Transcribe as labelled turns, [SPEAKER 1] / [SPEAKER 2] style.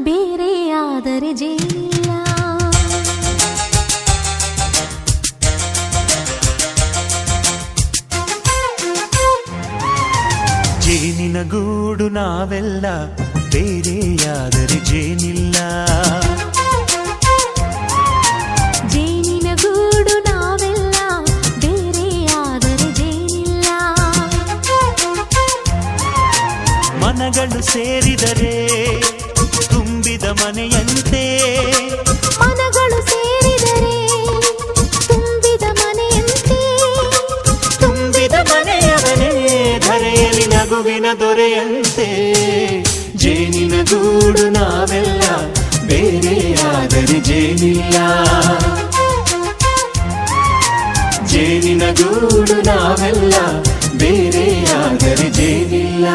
[SPEAKER 1] ಬೇರೆಯಾದರೆ ಜೇನಿಲ್ಲ.
[SPEAKER 2] ಜೇನಿನ ಗೂಡು ನಾವೆಲ್ಲ, ಬೇರೆಯಾದರೆ ಜೇನಿಲ್ಲ.
[SPEAKER 1] ಜೇನಿನ ಗೂಡು ನಾವೆಲ್ಲ, ಬೇರೆಯಾದರೆ ಜೇನಿಲ್ಲ.
[SPEAKER 2] ಮನಗಳು ಸೇರಿದರೆ ತುಂಬಿದ ಮನೆಯಂತೆ,
[SPEAKER 1] ಮನಗಳು ಸೇರಿದರೆ ತುಂಬಿದ ಮನೆಯಂತೆ,
[SPEAKER 2] ತುಂಬಿದ ಮನೆಯವನೇ ಧರೆಯಲ್ಲಿ ನಗುವಿನ ದೊರೆಯಂತೆ. ಜೇನಿನ ಗೂಡು ನಾವೆಲ್ಲ, ಬೇರೆಯಾದರೆ ಜೇನಿಲ್ಲ. ಜೇನಿನ ಗೂಡು ನಾವೆಲ್ಲ, ಬೇರೆಯಾದರೆ ಜೇನಿಲ್ಲ.